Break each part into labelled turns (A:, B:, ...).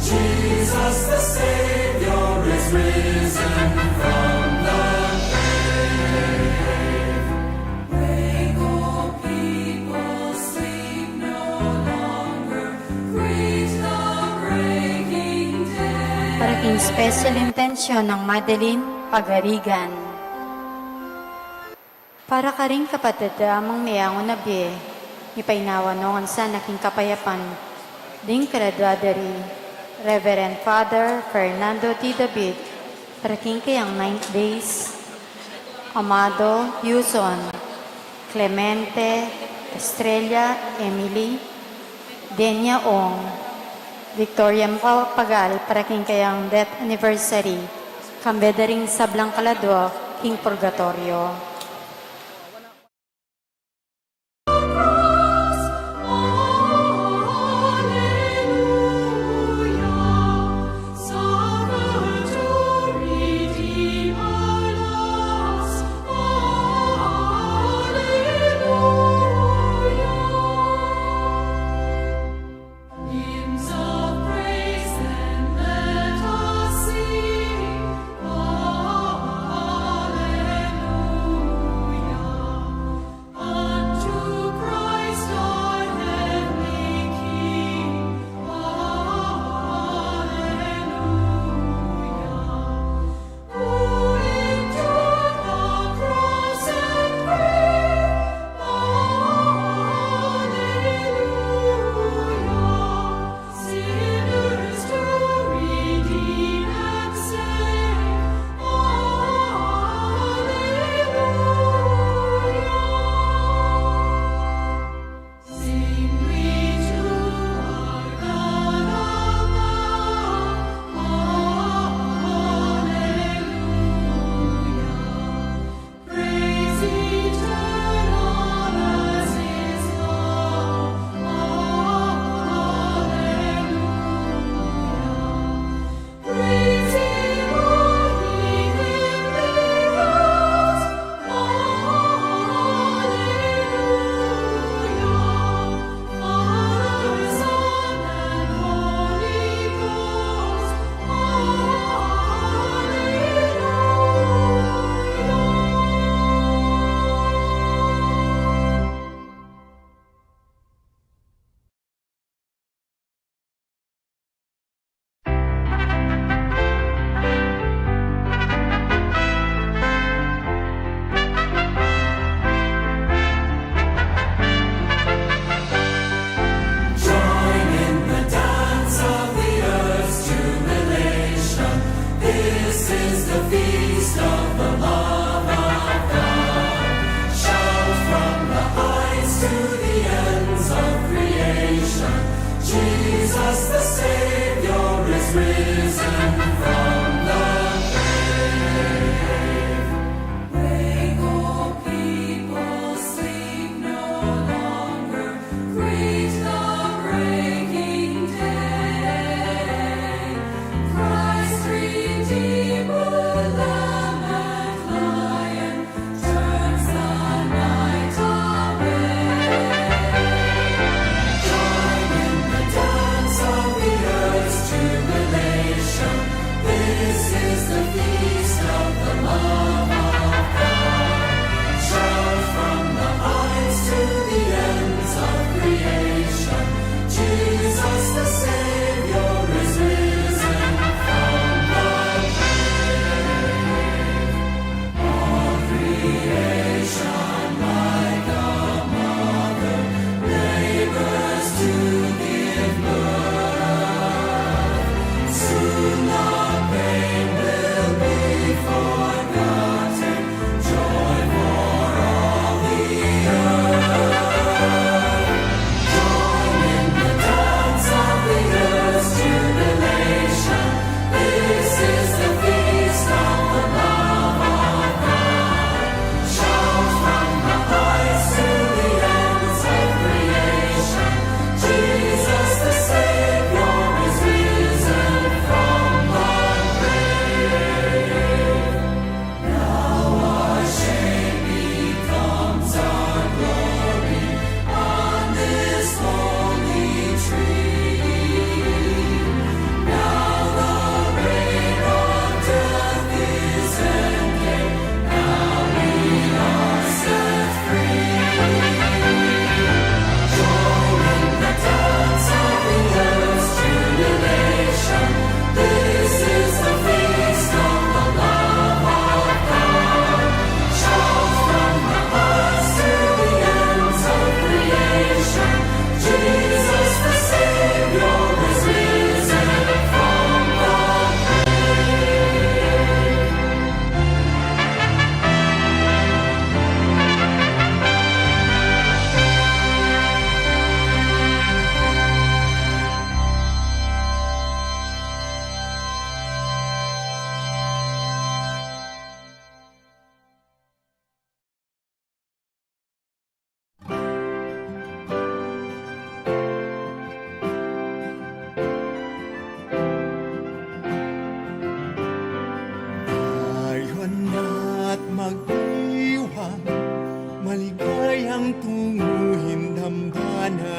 A: Jesus the Savior is risen from the grave. Wake, O people, sleep no longer. Greet the breaking day.
B: Paraking special intention ng Madeline Pagarigan. Para ka rin kapatid amang niyangon na biye, ipainawa noon sa naking kapayapan, ding kaladwadari, Reverend Father Fernando T. David, paraking kayang 9th days, Amado Yuson, Clemente Estrella Emily, Denya Ong, Victoria Pagal, paraking kayang death anniversary, kambeda ring sablang kaladwa, King Purgatorio.
A: Hymns of praise and let us sing, Alleluia.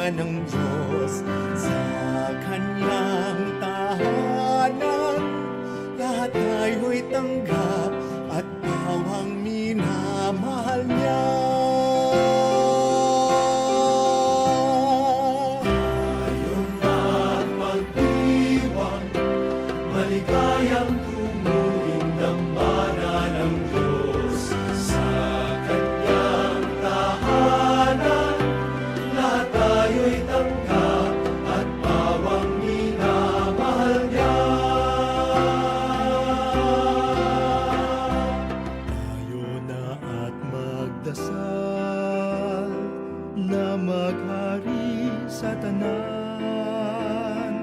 C: ng Diyos sa kanyang tahanan. Lahat tayo'y tanggap at bawang minamahal niya. Ngayon na't magdiwang, maligayang tumuring dambana ng Diyos sa kanyang tahanan. Lahat tayo'y tanggap at bawang minamahal niya. Tayo na at magdasal na maghari sa tanan.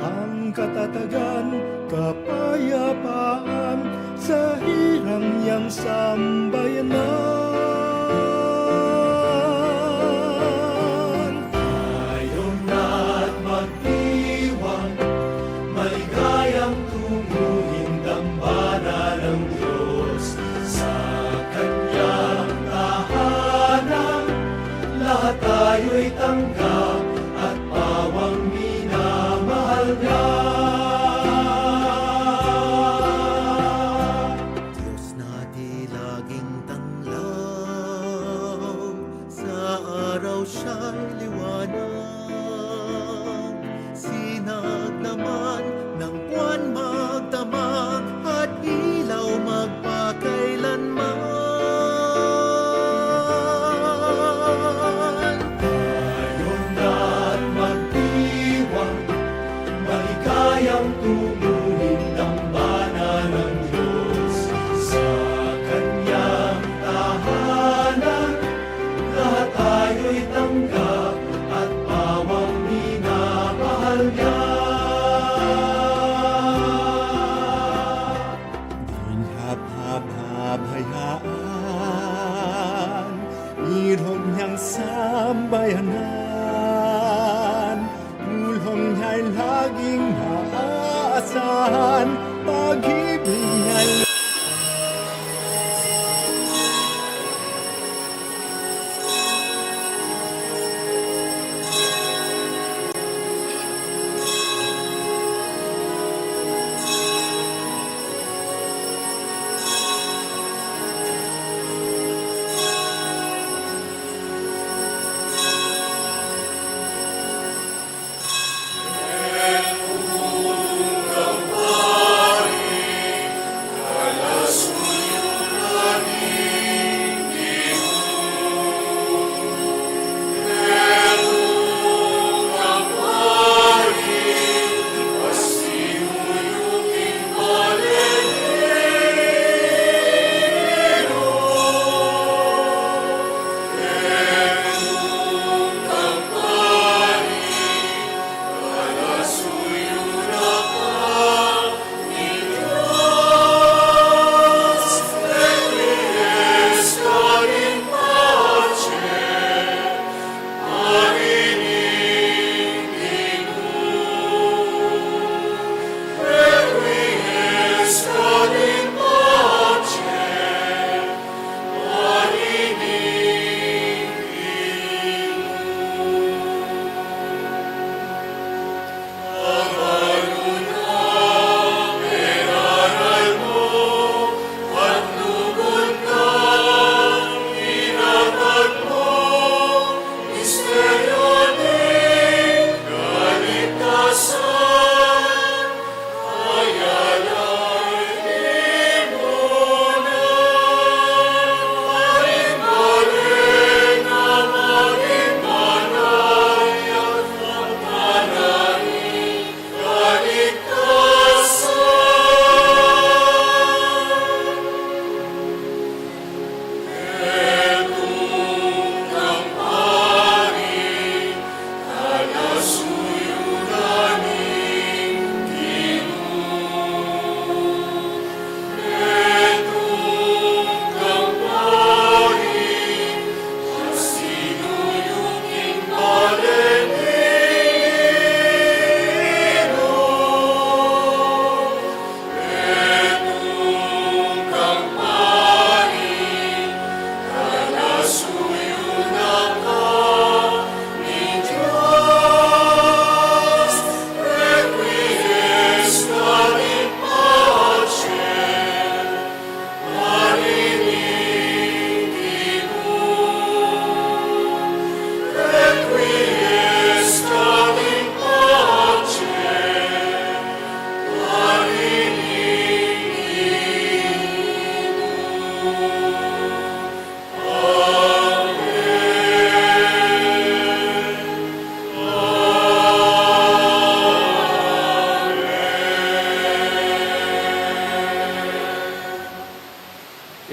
C: Ang katatagan, kapayapaan sa hirang niyang sambayanan. Ayaw na't magdiwang, maligayang tunguhin dambana ng Diyos sa kanyang tahanan. Lahat tayo'y tanggap at bawang minamahal niya. Diyos na di laging tanglaw, sa araw siya'y liwanag. Sinag naman ng buwan magdamag at ilaw magpakailanman. Ngayon na't magdiwang, maligayang tumuring dambana ng Diyos sa kanyang tahanan. Lahat tayo'y tanggap at bawang minamahal niya. Di niya pababayaan, irong niyang sambayanan. Tulong niya'y laging maaasahan, pag-ibig niya'y
A: Come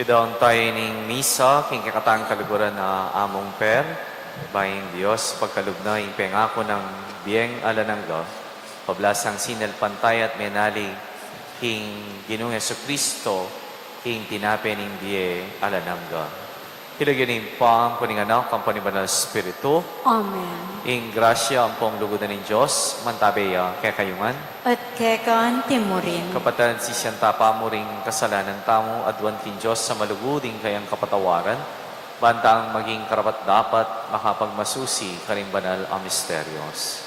D: Idaon tayo ning misa, king kakatang kaluguran na among per, bayin Diyos, pagkalugna, ing pengako ng biyeng alanangga, pablasang sinal pantay at menali, king Ginoong Jesucristo, king tinapin ing biye alanangga. Hilagyan ing pang kuning anak, ang panibanal Espiritu,
B: Amen.
D: ing grasya ang pong lugudan ng Diyos, mantabeya kay kayungan,
B: At kekan timurin.
D: kapatan si siyanta pa mo ring kasalanan tamo, adwan kin Diyos sa maluguding kayang kapatawaran, bantang maging karapat dapat makapagmasusi karing banal ang misteryos.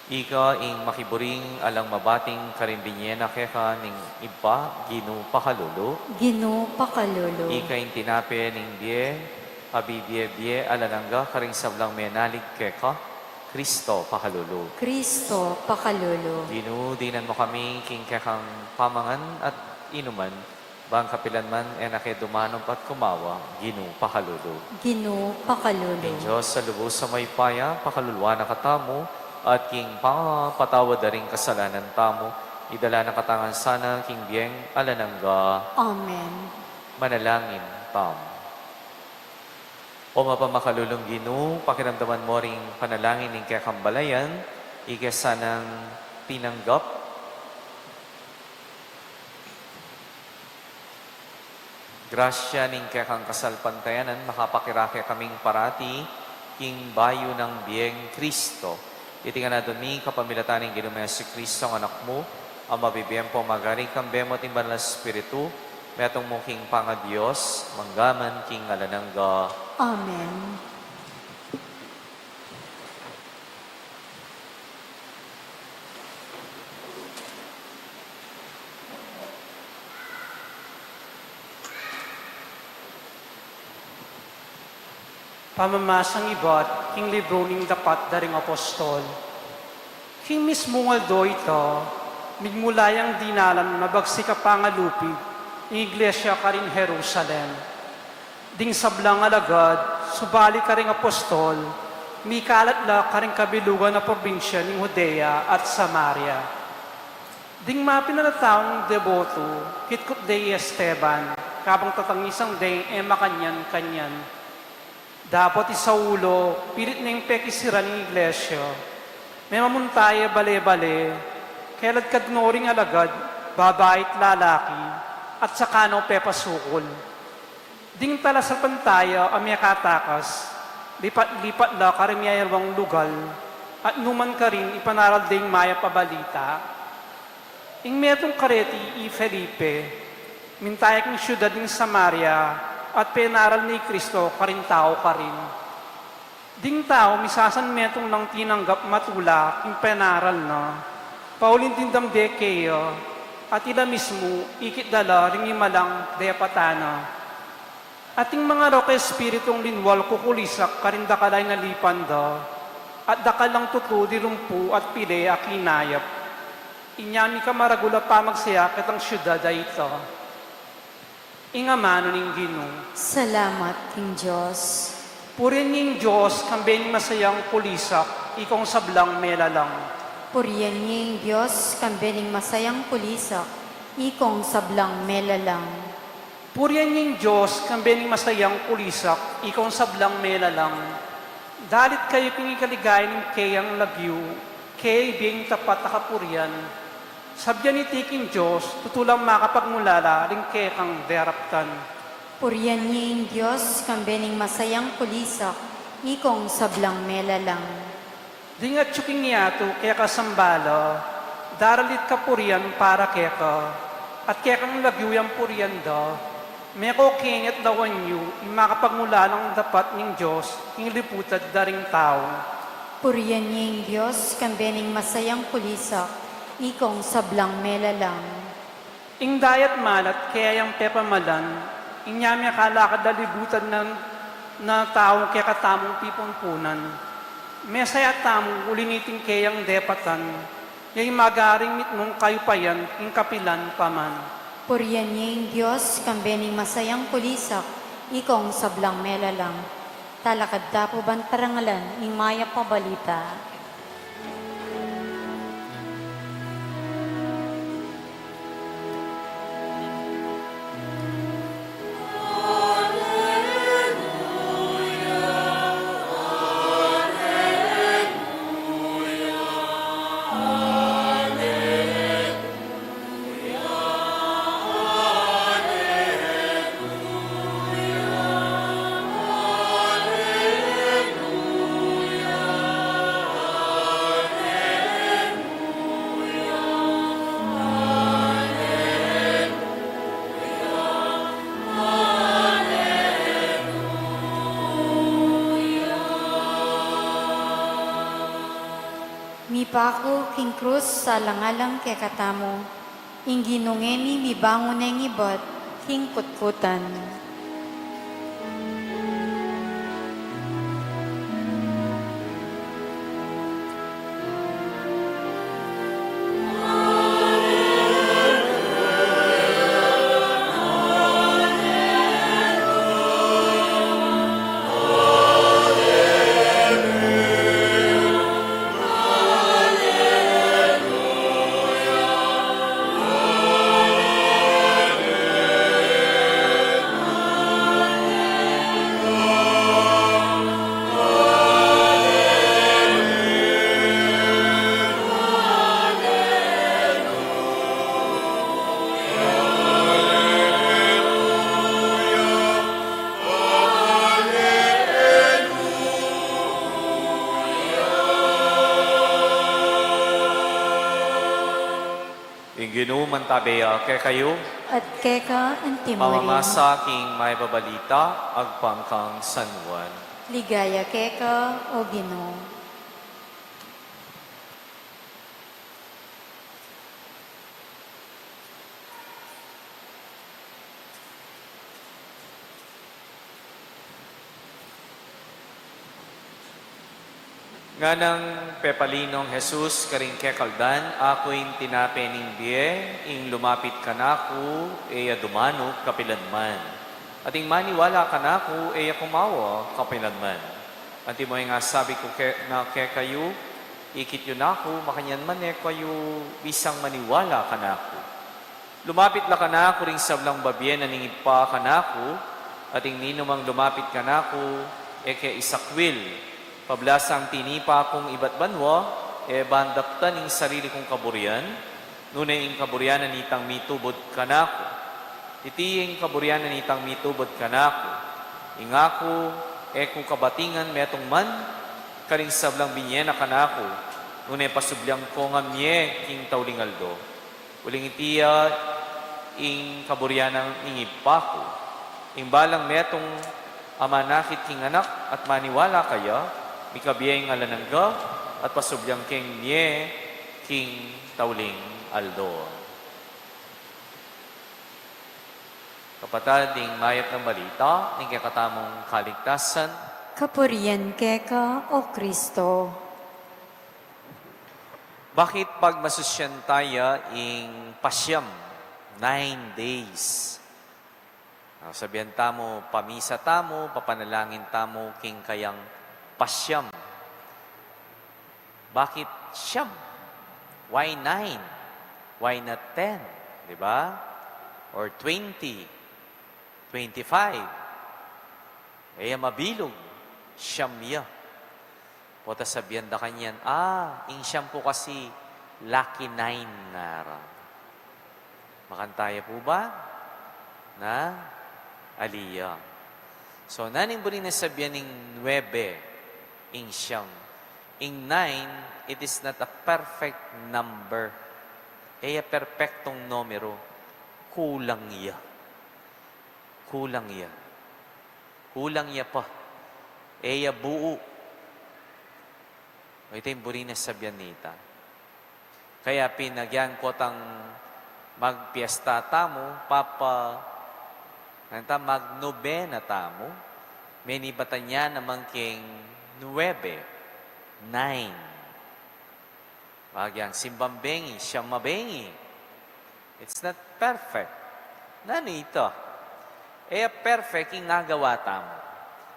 D: Ika ing makiburing alang mabating karimbinyen na keka ning iba ginu pakalulu.
B: Gino pakalolo.
D: Ika ing tinape ning biye, abibye-bye alanangga karing sablang menalig keka, Kristo pakalulu.
B: Kristo pakalolo.
D: Ginu dinan mo kami king kekang pamangan at inuman, bang kapilan man enake dumanom at kumawa, ginu pakalulu.
B: Gino pakalolo.
D: King Diyos sa lubos sa may paya, pakaluluwa na katamu, at king patawad na ring kasalanan tamo, idala na katangan sana, king biyeng alanangga,
B: Amen.
D: manalangin tamo. O mapamakalulong Ginu, pakiramdaman mo ring panalangin ng kakambalayan, ikasanang tinanggap, grasya ning kakang kasalpantayanan, makapakirake kaming parati, king bayo ng biyeng Kristo. Itingan na dumi, kapamilatan ng Ginoong Jesucristo ang anak mo, ang mabibiyang po magaling kang bemot ng banal na Espiritu, metong mong king panga Diyos, manggaman king alanangga.
B: Amen.
E: Pamamasang iba't king libro ning dapat daring apostol. King mismo nga do ito, migmulayang dinalan mabagsi ka pangalupig, ng iglesia ka rin Jerusalem. Ding sablang alagad, subali ka ring apostol, mikalat la ka ring kabilugan na probinsya ng Judea at Samaria. Ding mapinanataong deboto, kitkot day Esteban, kabang tatangisang day makanyan-kanyan. Dapat isaulo, pilit na yung pekisira ng iglesia. May mamuntaya bale-bale, kailad kadnoring alagad, babait lalaki, at saka no pepasukol. Ding tala sa pantaya amya katakas, lipat-lipat la karimiyayarwang lugal, at numan ka rin ipanaral ding maya pabalita. Ing metong kareti Felipe, mintayak ng syudad ng Samaria, at penaral ni Kristo karin tao ka rin. Ding tao, misasan metong nang tinanggap matula king penaral na, paulin tindam dekeyo, at ila mismo ikit dala ring imalang depatana. Ating mga roke espiritong linwal kukulisak karin dakalay na lipanda, at dakalang tutu di rumpu at pile akinayap. Inyami ka maragula pa magsiyak at ang syudad ay ito. Ingamano ning Ginoo.
B: Salamat, King Diyos.
E: Purin ning Diyos kambing masayang pulisak, ikong sablang melalang.
B: Puriyan niyang Diyos, kambening masayang pulisak, ikong sablang melalang.
E: Puriyan ning Diyos kambing masayang pulisak, ikong sablang melalang. Dalit kayo kung ikaligay ng kayang lagyu, kay biyeng tapat na kapurian. Sabyan ni tiking Diyos, tutulang makapagmulala, ring kekang deraptan.
B: Puriyan niyang Diyos, kambening masayang pulisak, ikong sablang melalang.
E: Di nga tsuking yato, kaya kasambala, daralit ka purian para keka, at kekang lagyu yung purian da, may kokengit dawan yu, makapagmula ng dapat ng Diyos, ingliputad daring tao.
B: Puriyan niyang Diyos, kambening masayang pulisak, ikong sablang melalang.
E: Ing dayat malat, kaya yung pepamalan, inyami akalakad dalibutan na taong kaya katamong pipunpunan. Mesaya tamong uliniting kayang depatan, yay magaring mitmong kayupayan, ing kapilan paman.
B: Puriyan niyang Diyos, kambening masayang pulisak, ikong sablang melalang. Talakad dapo bantarangalan, ing maya pabalita. Mipako king krus sa langalang kekatamo, ing ginungemi mibangon ng ibat, king kutkutan.
D: Inginuman tabeya kay kayo,
B: At keka ang timurin.
D: mamamasa king may babalita, agpangkang San Juan.
B: Ligaya keka o Ginoo.
D: Nga ng pepalinong Jesus karing kekaldan, ako'y tinapening biye, ing lumapit ka nako, eya dumano kapilanman. At ing maniwala ka nako, eya kumawa kapilanman. At mo nga sabi ko na kayo, ikit yun ako, makanyan man kayo, bisang maniwala ka nako. Lumapit la ka nako ring sablang babye, naningid pa ka nako, at ing ninumang lumapit ka nako, eke isakwil, pablasang tinipa kong iba't banwa, bandaptan ing sarili kong kaburian, nunay ing kaburian na nitang mitubod kanako. Titiying kaburian na nitang mitubod kanako. Ingako, kung kabatingan metong man, karing sablang binye na kanako, nunay pasubyang ko nga mye king taulingaldo. Uling itiya, ing kaburian ng ingipako. Ing balang metong amanakit king anak at maniwala kaya, mikabiyay nga lanangga at pasubyang king nye king tauling aldo. Kapatid, ding mayat ng balita, ning kakatamong kaligtasan,
B: Kapurian keka o Kristo.
D: bakit pag masusyan tayo ing pasyam, 9 days? Sabihan tamo, pamisa tamo, papanalangin tamo, king kayang pasyam. Bakit siyam? Why 9? Why not 10? Diba? Or 20? 25? Kaya mabilog. Siyam ya. Pota sabihan da kanyan, ing siyam po kasi lucky 9 nara. Makantaya po ba? Na? Aliyah. So, naning buri na sabihan ng 9, ing siyam. Ing 9, it is not a perfect number. Eya perfectong numero. Kulang iya. Kulang iya. Kulang iya pa. Eya buo. Ito yung buri na sabihan nita. Kaya pinagyan ko tang magpiesta tamo, magnobena tamo, menibatan niya naman king 9, 9. Bagyang simbambengi, siyamabengi. It's not perfect. Nano ito? Perfect yung nagawa tamo.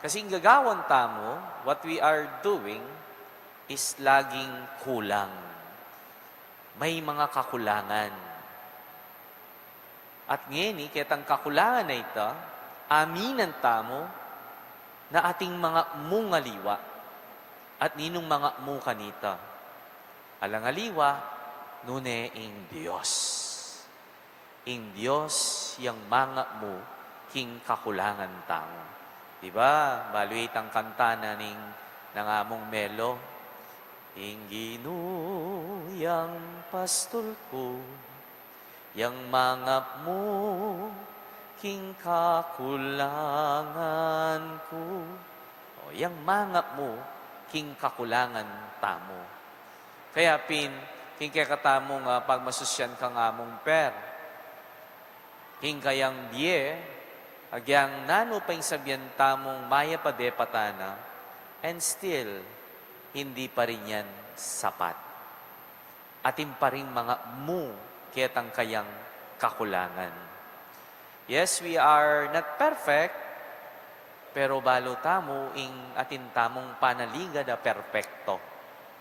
D: Kasi yung gagawan tamo, what we are doing is laging kulang. May mga kakulangan. At ngayon, kitang kakulangan na ito, aminan tamo na ating mga mungaliwa at ninong mga mukanita. Alangaliwa, nune ing Diyos. Ing Diyos yang mga mo king kakulangan tamo. Diba? Baluit ang kanta na ning nangamong melo. Ing ginuyang pastol ko, yang mangap mo, king kakulangan ko. O, yang mangap mo, king kakulangan tamo. Kaya king kekatamo nga pagmasusyan ka nga mong per. King kayang biye, agyang nano pa yung sabihan tamong maya pa de patana, and still, hindi pa rin yan sapat. Atin pa rin mga mu, ketang kayang kakulangan. Yes, we are not perfect, pero balo tamo ing atin tamong panaliga da perfecto.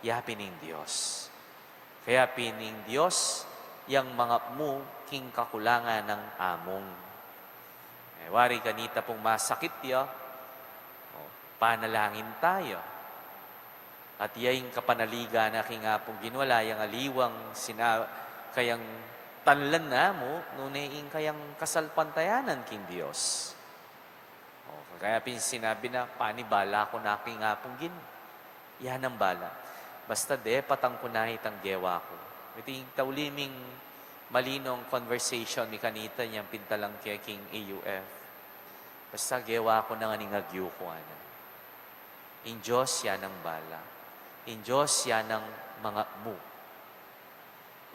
D: Yapin ng Diyos. Kaya pining Diyos, yang mga mu king kakulangan ng among. Wari kanita pong masakit ya, panalangin tayo. At yaing kapanaliga na kinga pong ginwala, yung aliwang kayang tanlan na mo, nuneing kayang kasalpantayanan king Diyos. Kaya sinabi na, panibala ko na kinga pong yan ang bala. Basta patang kunahit ang gewa ko. Ito yung tauliming malinong conversation mi kanita niyang pintalang kay King AUF. Basta gewa ko na nga ningagyo ko ana. In Diyos yan ang bala. In Diyos yan ang mga mu.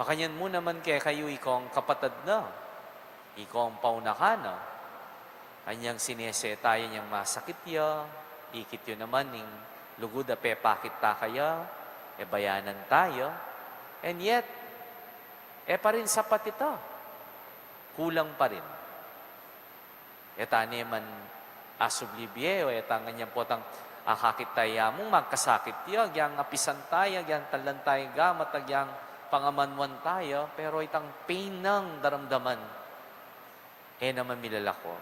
D: Makanyan mo naman kaya kayo ikong kapatad na. Ikong pauna na. Kanyang sinese tayo niyang masakit ya. Ikit yun naman ning lugod a pepakit ta kaya. Bayanan tayo. And yet, pa rin sapat ito. Kulang pa rin. Tani man asublibye o tangan po tang akakit tayo mong magkasakit yun. Yang apisan tayo, yang talan tayo gamat, yang pangamanwan tayo. Pero itang pain ng daramdaman. Naman milala ko.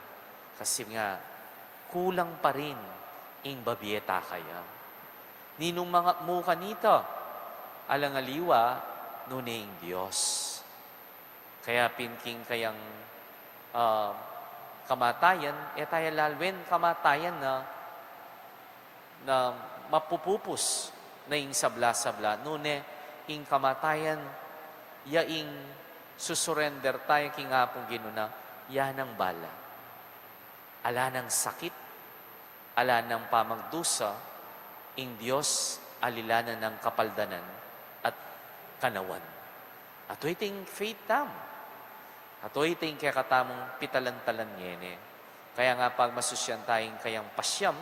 D: Kasi nga, kulang pa rin ing babieta kaya. Ninong mga muka nito, alangaliwa, nuning Diyos. Kaya pinking kayang kamatayan, tayo lalwen kamatayan na mapupupos na ing sabla-sabla. Nune, ing kamatayan, yaing susurrender tayo kingapong ginuna, yan ang bala. Ala ng sakit, ala ng pamagdusa, ing Diyos alilanan ng kapaldanan at kanawan. Ato iting faith tam. Ato iting kaya katamong pitalan-talan ngene. Kaya nga pag masusyan tayong kayang pasyam,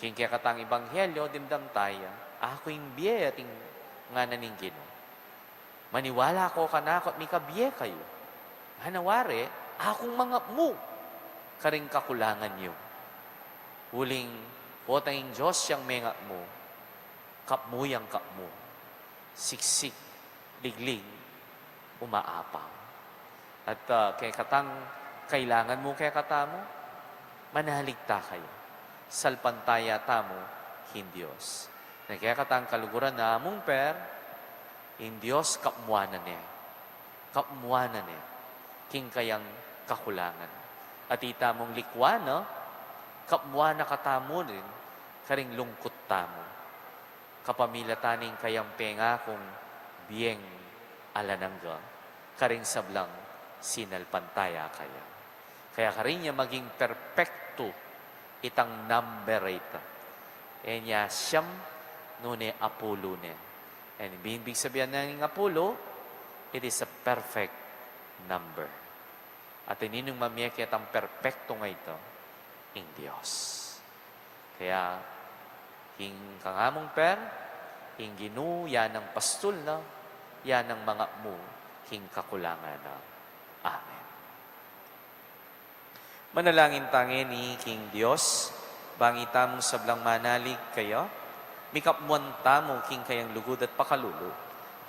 D: king kaya katang ibanghelyo, dimdam tayo, ako yung biye ating nga naninggino. Maniwala ko kanakot, may kabiye kayo. Hanawari, akong mga mu, karing kakulangan niyo. Huling po tayong Diyos siyang menga mo, kapmo yang kapmo, siksik, liglig, umaapang. At kay katang kailangan mo kay katamo, manaligta kayo. Salpantaya tamo, Diyos. Na kaya katang kaluguran na among per, in Diyos kapmuanan niya. Kapmuanan niya. King kayang kakulangan. At itamong likwana, kapwa na katamo rin, karing lungkot tamo. Kapamilya taning kayang penga kung biyeng alanangga, karing sablang sinalpantaya kaya. Kaya karing niya maging perfecto itang number ita. Niya siyam nune Apollo ne. And ibig sabihan ng Apollo, it is a perfect number. At ininong mamiyakit ang perfecto nga ito, ing Diyos. Kaya, king kangamong per, king ginu, yan ang pastul na, yan ang mga mu, king kakulangan na. Amen. Manalangin tangi ni King Diyos, bangita mong sablang manalig kayo, mikapmuan tamo king kayang lugod at pakalulu,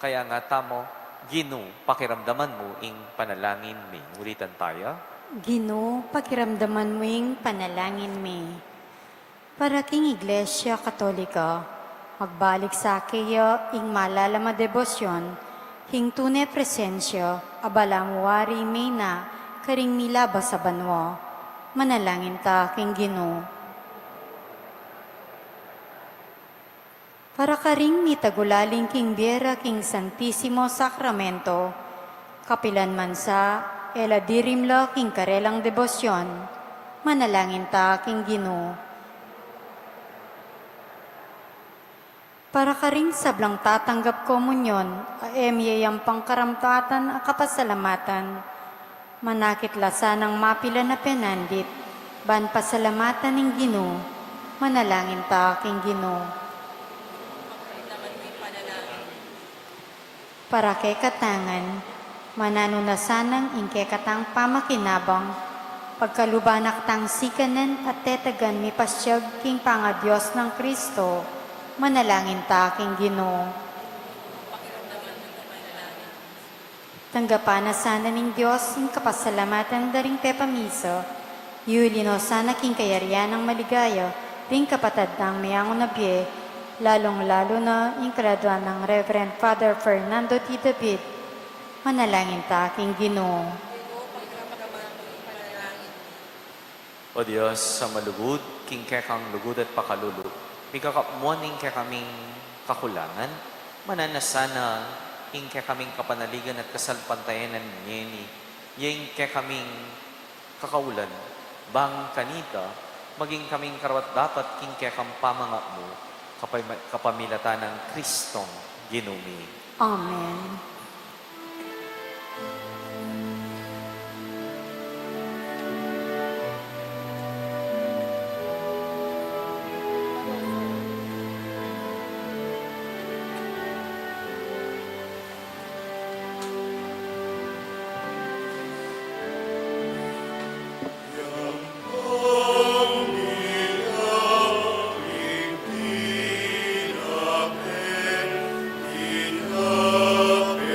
D: kaya nga tamo, ginu, pakiramdaman mo ing panalangin mi. Ulitan tayo.
B: Gino, pakiramdaman mo yung panalangin mi. Para king Iglesia Katolika, magbalik sa kayo ing malalama debosyon, hing tunay presensya, abalang wari may na, karing milaba sa banwa. Manalangin ta king Gino. Para karing mitagulaling king biera king Santisimo Sacramento, kapilan man sa eladirimlo king karelang debosyon, manalangin ta king Gino. Para ka ring sablang tatanggap komunyon, emyayang pangkaramtatan ang kapasalamatan. Manakit lasa ng mapila na penandit, ban pasalamatan ng Ginoo, manalangin ta aking Ginoo. Para kay katangan, mananunasanang ingke katang pamakinabang, pagkalubanak tang sikanan at tetagan mi pasyag king pangadyos ng Kristo, manalangin ta aking Ginoo. Tanggapan na sana ng Diyos ang kapasalamatan daring pepamiso, yulino sana king kayarian ng maligaya, ring kapatad ng mayang unabye, lalong-lalo na yung graduan ng Reverend Father Fernando T. David, manalangin ta aking Ginoo.
D: O Diyos, sa malugod, king kekang lugod at pakalulud, mikakamuan ning kaming kakulangan, mananasana ing kaming kapanaligan at kasalpantayanan ni yung kaming kakaulan, bang kanita, maging kaming karawat dapat king kekang pamanga mo, kapamilatan ng Kristong ginumi.
B: Amen.
C: Inhapit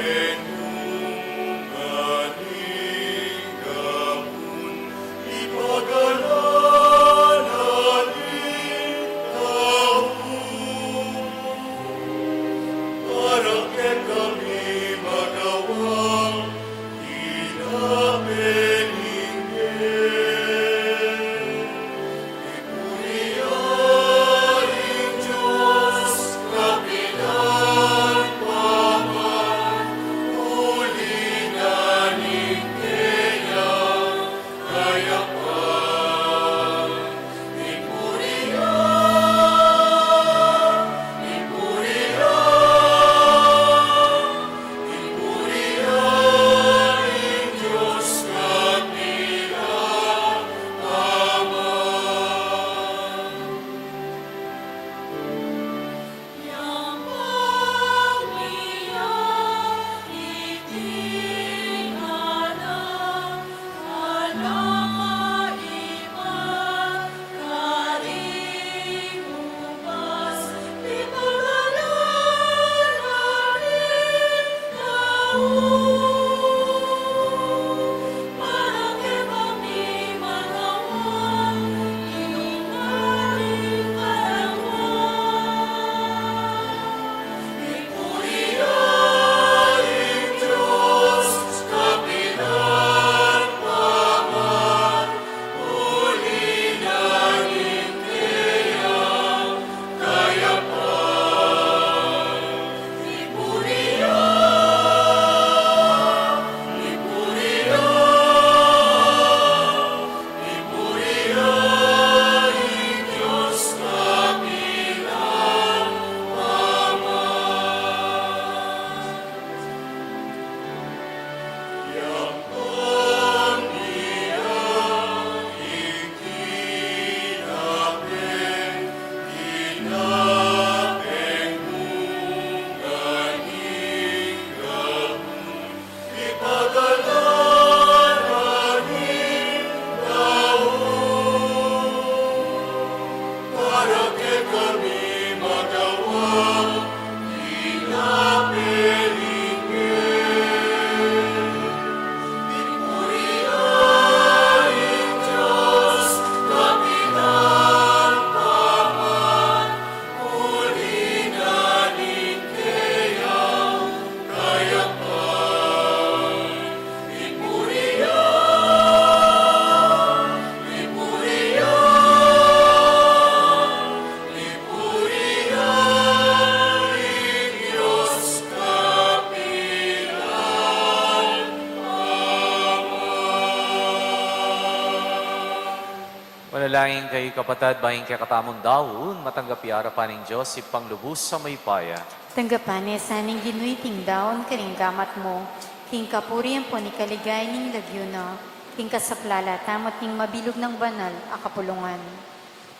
D: Manalangin kayo kapatid, bahing kay katamon daon, matanggap yara pa ng Diyos, ipang lubos sa may paya.
B: Tanggapan saning ginuiting daon kaning gamat mo, king kapurian po ni kaligay ning lagyuna, king kasaplala tamot ning mabilog ng banal, akapulungan.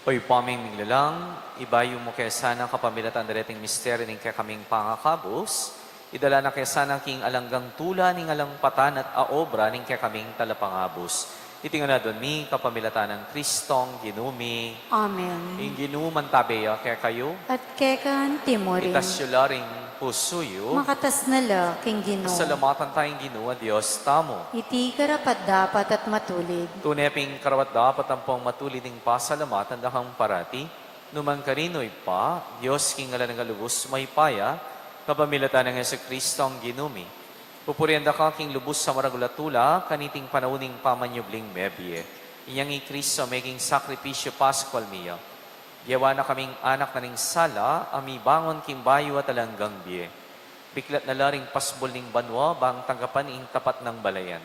D: Oy paming minglalang, ibayo mo kaya sana kapamilatan dating misteryo ng kaya kaming pangakabos, idala na kaya sana king alanggang tula ning alang patan at aobra ning kaya kaming talapangabos. Itingan na doon mi kapamilatan ng Kristong ginumi,
B: Amen.
D: yung ginuman tabeya kaya kayo,
B: At kekan timorin,
D: itasyularing pusuyo,
B: makatas na la king Ginoo.
D: salamatan tayong ginuwa Diyos tamo.
B: Iti karapat dapat at matulid.
D: Tuneping karawat dapat ang pong matuliding pasalamatan dakang parati, numan karino'y pa, Diyos king ala ng galubos may paya, kapamilatan ng Yesu Kristo ang ginumi. Pupurianda ka king lubos sa maragulatula, kaniting panauning pamanyubling mebye. Inyang i Kristo making sakripisyo Pascual miya. Yawa na kaming anak na ning sala, ami bangon king bayo at alanggang biye. Biklat na laring pasbol ning banwa, bang tanggapan ing tapat ng balayan.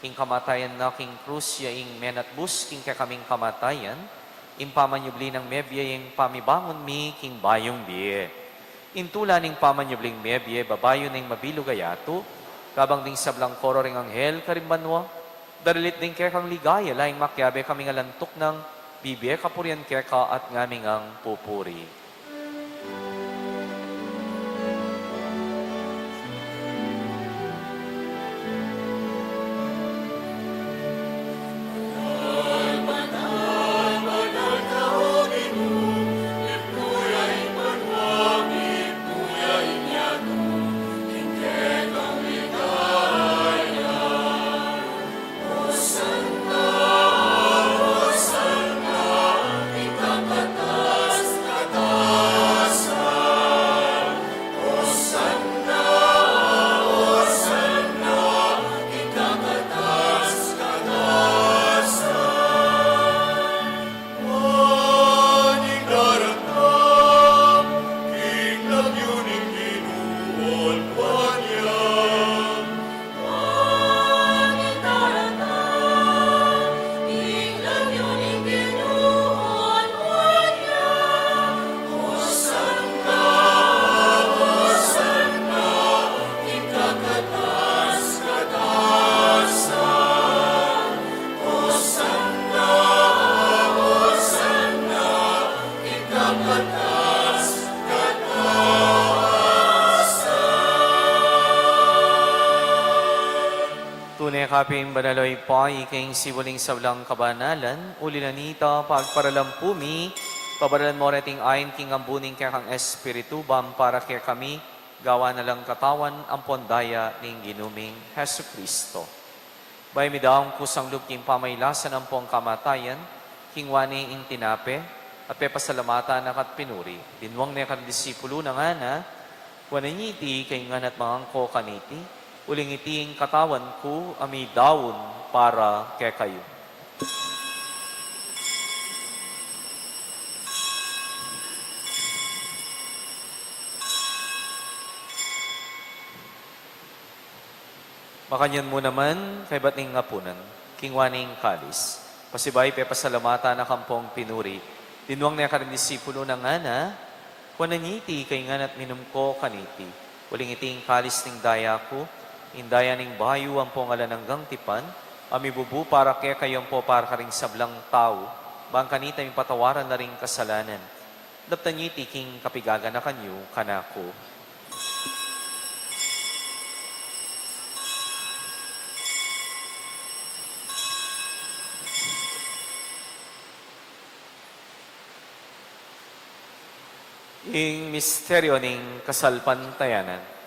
D: Ing kamatayan na king krus ya ing menat bus, king kakaming kamatayan, ing pamanyubli ng mebye, ing pamibangon mi, king bayong biye. Intula ning pamanyubling mebye, babayo ning mabilugayato, kabang ding sablang koro ring anghel, karimbanwa, darilit ding kekang ligaya, laing makyabe kaming alantok ng bibiye, kapurian keka at ngaming ang pupuri. Tunay kaping banaloy pa, iking sibuling sablang kabanalan, ulilanita, pagparalampumi, pabaralan mo reting ayin king ambuning kaya kang espiritu, bam para kaya kami, gawa na lang katawan, ang pondaya ning ginuming Hesu Kristo. Bay midaong kusang lub king pamaylasan ang pong kamatayan, king wani ing tinape, at pepasalamata na kat pinuri, dinwang na kan disipulo na nga na, wananyiti kay nganat mga angko kaniti, uling iting katawan ko, ami daon para kay kayo. Makanyan mo naman, kay bating ngapunan, kingwaning kalis. Pasibay, pepasalamata na kampong pinuri. Dinwang na karin disipulo ng ana, wananyiti kay nganat minum ko kaniti. Uling iting kalis ning daya ko, indaya ning bayo ang pong alananggang tipan, amibubu para kaya kayong po para karing sablang tao, bang kanita yung patawaran na ring kasalanan. Daptan niyo tiking kapigaga na kanyo, kanako. Ing misteryo ning kasalpantayanan.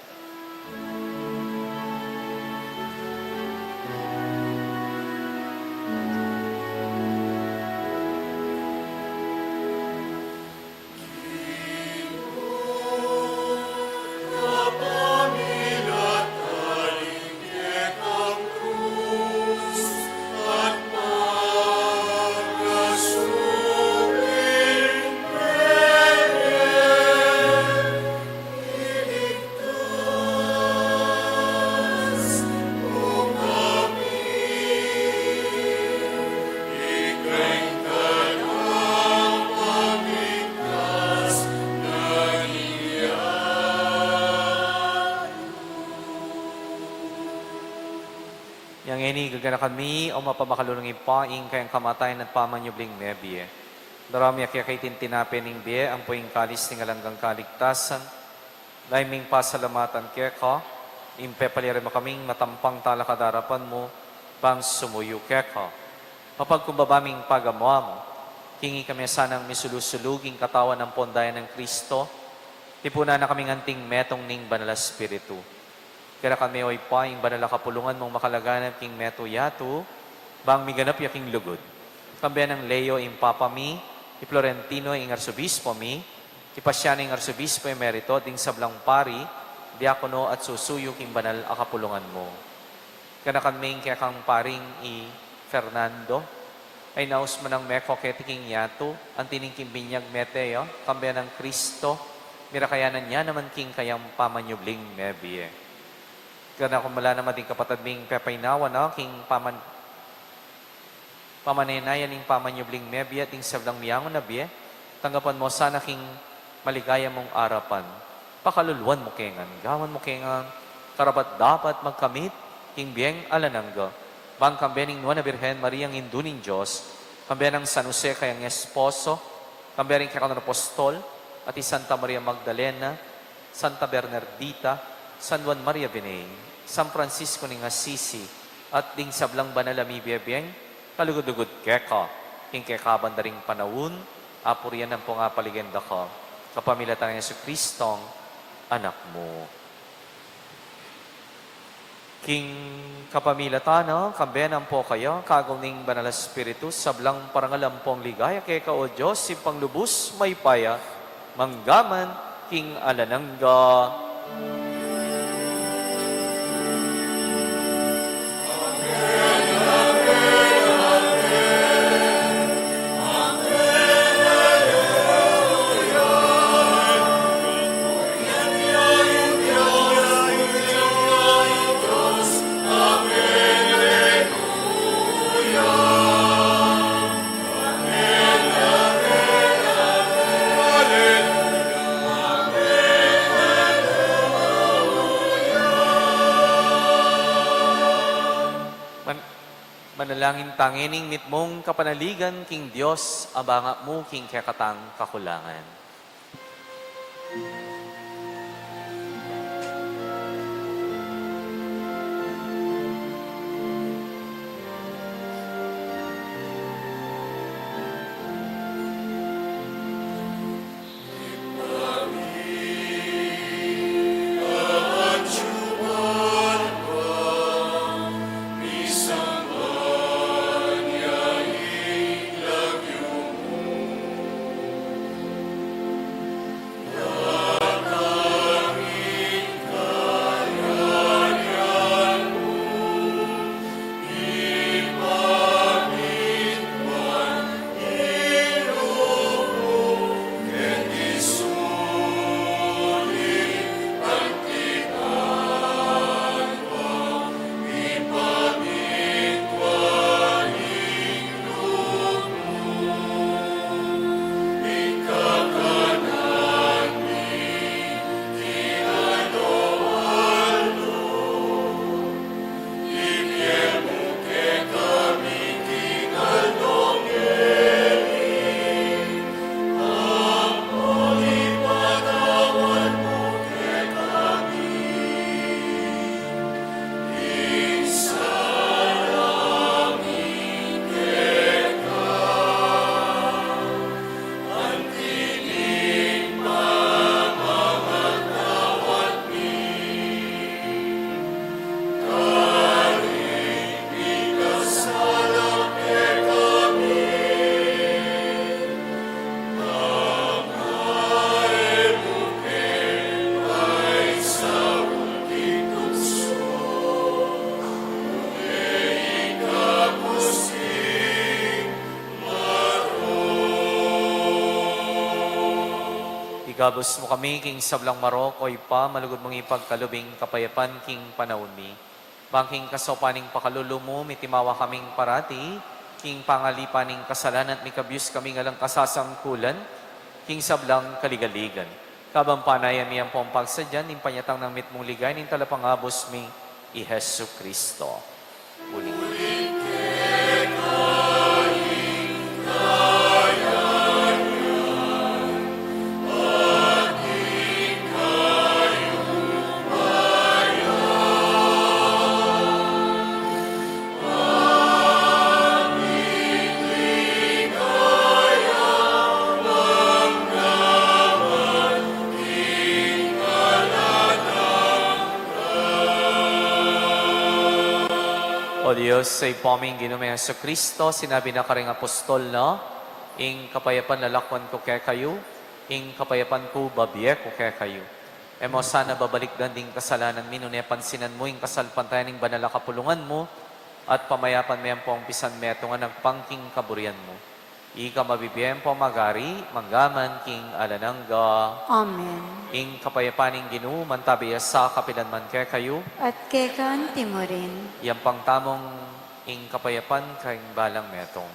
D: Yang ini gagana kami o mapabakalunong ipaing kayang kamatayan at pamanyubling nebie. Darami akya kay tintinapin ng biye ang puing kalis ng alanggang kaligtasan. Laiming pasalamatan kaya ka, impe palirima kaming matampang talakadarapan mo, pang sumuyo kaya ka. Mapagkumbabaming pagamuha mo, hingi kami sanang misulusuluging katawan ng pondayan ng Kristo, tipuna na kaming anting metong ning banal Espiritu. Kaya kami oy pa, yung banal kapulungan mong makalaganap king meto yato, bang miganap yaking lugod. Kambiyan ng Leo impapami, i Florentino ing arsobispo mi, ipasyan ing arsobispo emerito, ding sablang pari, diakono at susuyo king banal akapulungan mo. Kaya kami kaya kang paring i Fernando, ay naus man ang meko ketiking yato, ang tiningking binyag meteo, kambiyan ng Kristo, mirakayanan niya naman king kayang pamanyubling mebie. Kaya kung mala naman din kapatid ming pepaynawa na, king pamanaynayan ning pamanyubling mebie at ing sablang miyangon na biye, tanggapan mo sana king maligaya mong arapan. Pakaluluan mo kengan, gawan mo kengan, karapat dapat magkamit, king biyeng alanangga. Bang kambening nuwa na Birhen, Mariang Induning Diyos, kambenang San Jose kayang esposo, kambening kayang apostol, at Santa Maria Magdalena, Santa Bernardita, San Juan Maria Binay, San Francisco ng Assisi, at ding sablang banalami biyabiyeng, kalugod-lugod keka, king kekaban na ring panawun, apurian ng po nga paligenda ka, kapamilya tayo ng Yesu Kristong, anak mo. King kapamilatan, kambenan po kayo, kagawning banal Espiritu, sablang parangalam pong ligaya, kay ka o Diyos, si panglubos may paya, manggaman, king alanangga. Manalangin tangining mitmong kapanaligan, king Diyos, abanga mo, king kakatang kakulangan. Igabos mo kami, king sablang Marokoy pa, malugod mong ipagkalubing kapayapan, king panahon mi. Bangking kasopaning pakalulu mo, mitimawa kaming parati, king pangalipaning kasalan at mikabyus kaming alang kasasangkulan, king sablang kaligaligan. Kabang panayam miyang pompagsadyan, impanyatang ng mitmong ligay, ning talapangabos mi, i Jesu Kristo. Uling. O Diyos, sa ipaming Ginoong Hesus Kristo, sinabi na karing apostol na, ing kapayapan lalakwan ko kaya kayo, ing kapayapan ko babiye ko kaya kayo. Emo sana babalik ding kasalanan minun, pansinan mo, ing kasalpantayan ng banala kapulungan mo, at pamayapan mo yan po ang pisan metungan ng pangking kaburian mo. Ika mabibiyen po magari, manggaman king alanangga,
B: Amen.
D: ing kapayapaning Ginoo mantabi sa kapilan man kaya kayo,
B: At kekan timurin.
D: yang pangtamong ing kapayapan kayong balang metong.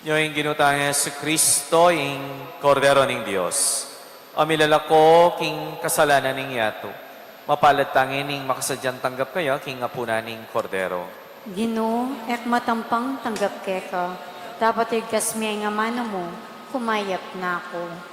D: Yung ginutang sa Kristo, yung kordero ng Diyos. Amilala ko, king kasalanan ng yato. Mapalad tangin ning makasadyang tanggap kayo, king apunan ng kordero.
B: Ginoo, ek matampang tanggap keka. Dapat igkas mi nga mano mo, kumayap na ako.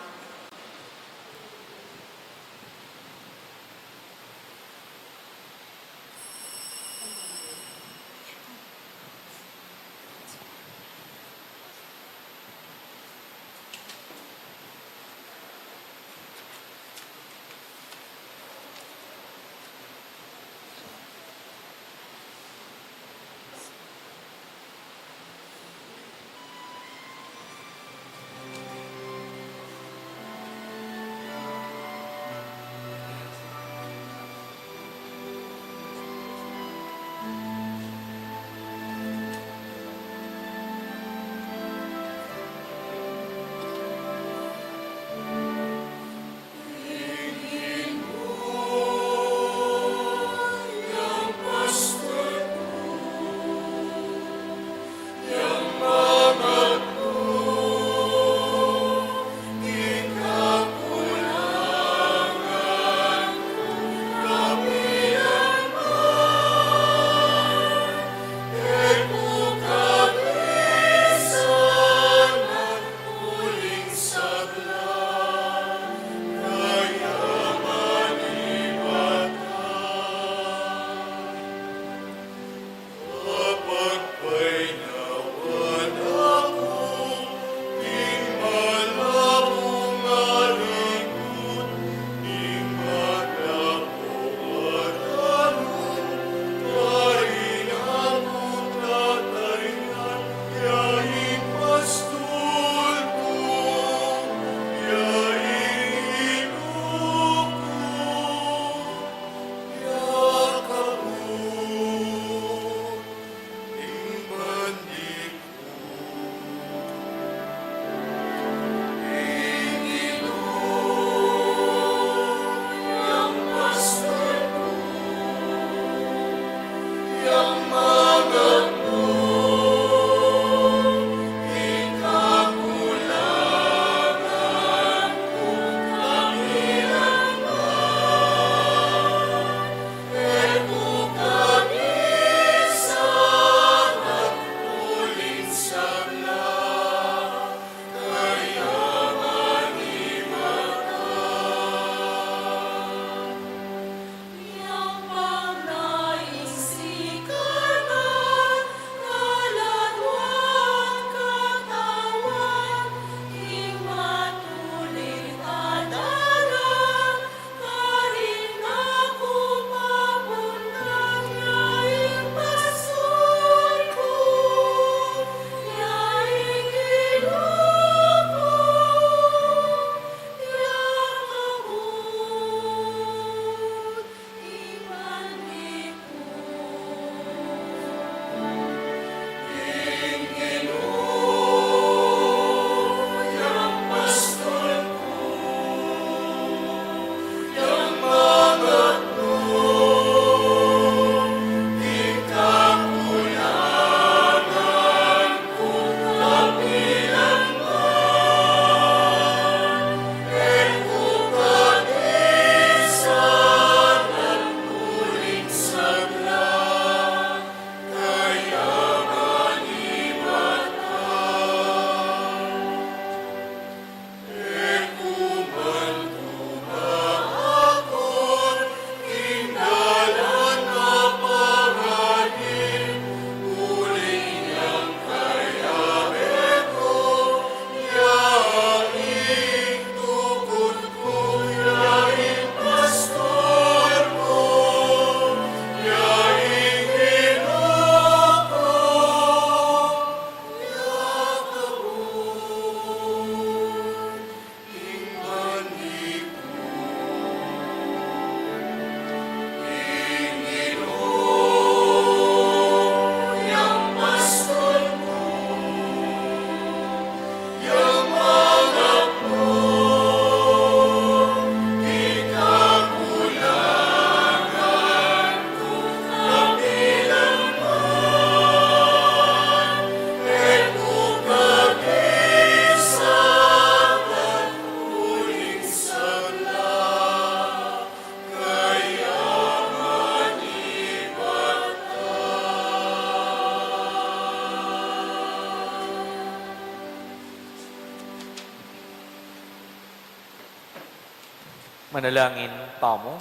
D: Manalangin tamo.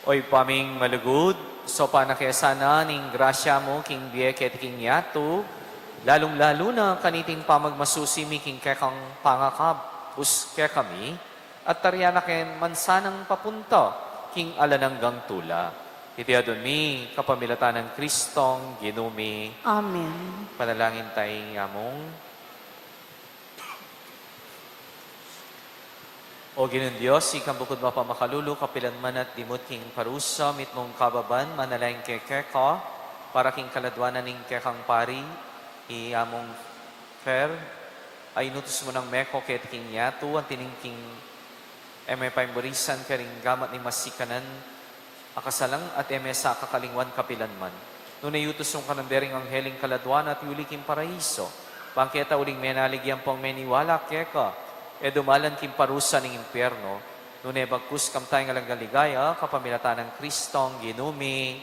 D: Oy paming malugod, so panakiyasana ning grasya mo king biye ket king yato, lalong-lalo na kaniting pamagmasusimi king kekang pangakab, us ke kami, at taryana ken mansanang papunta king alananggang tula. Iti adon mi kapamilatan ng Kristong ginumi,
B: Amen.
D: panalangin tayo among. O Ginoong Diyos, ikang bukod mapamakalulu, kapilanman at dimot king parusa, mitmong kababan, manalaing kekeka, para king kaladwanan ning kekang pari, among fair, ay inutos mo ng meko ket king yato, ang tiningking paiborisan karing gamat ni masikanan, akasalang at sa kakalingwan kapilanman. Nung nayutos yung kanandering ang heling kaladwan at yuliking paraiso, pangketa uling menaligyan pong meniwala keka, dumalan kim parusa ng impyerno, nune bagkus kam tayo ngalang galigaya, kapamilatan ng Kristong ginumi,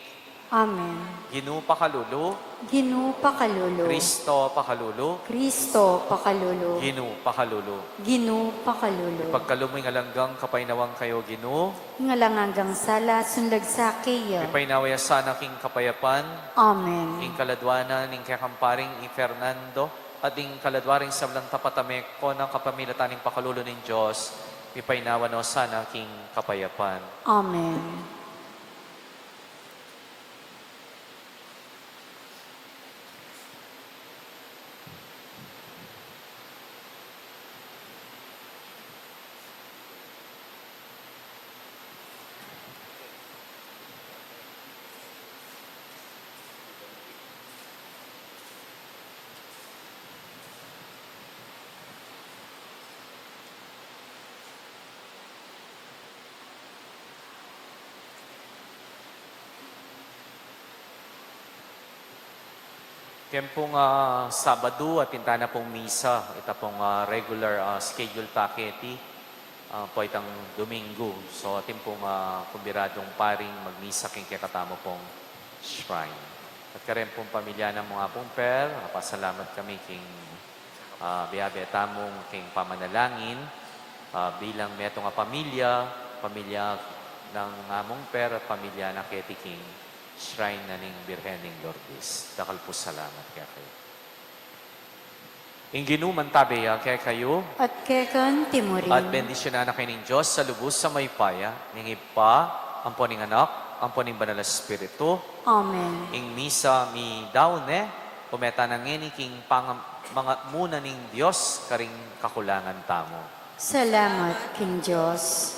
B: Amen.
D: ginu pakalulu,
B: Ginu pakalulu.
D: Kristo pakalulu,
B: Kristo pakalulu.
D: ginu pakalulu.
B: Ginu pakalulu.
D: Pagkalumoy ngalanggang kapainawang kayo ginu,
B: Ngalangagang sala sundag sa kiya.
D: ipainawaya sana king kapayapan,
B: Amen.
D: ing kaladwanan, ing kakamparing ing Fernando, at ing kaladwaring sablang tapatamek ko ng kapamilatan ng pakalulo ng Diyos, ipainawa no sana king kapayapan.
B: Amen.
D: Kem pong Sabado at pintana pong misa, ita pong regular schedule taketi, po itang Domingo. So atin pong kumbiradong paring magmisa king kakatamo pong shrine. At karen pong pamilya ng mga pong per, pasalamat kami king biyabe tamong king pamanalangin, bilang metong pamilya ng among per at pamilya na keti king shrine na ning Birhen ning Lourdes. Dakal po salamat kaya kayo. Inginuman tabi kaya kayo,
B: At kekan timurin.
D: at bendisyonan na kayo ng Diyos sa lubos sa may paya, ning ipa, ang poning anak, ang poning banal na Espiritu,
B: Amen.
D: ing misa mi daune, pumeta na ngeni king mga muna ning Diyos, karing kakulangan tamo.
B: Salamat, King Diyos.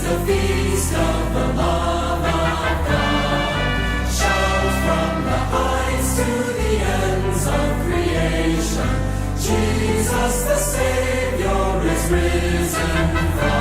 A: the feast of the love of God. Shout from the heights to the ends of creation. Jesus the Savior is risen from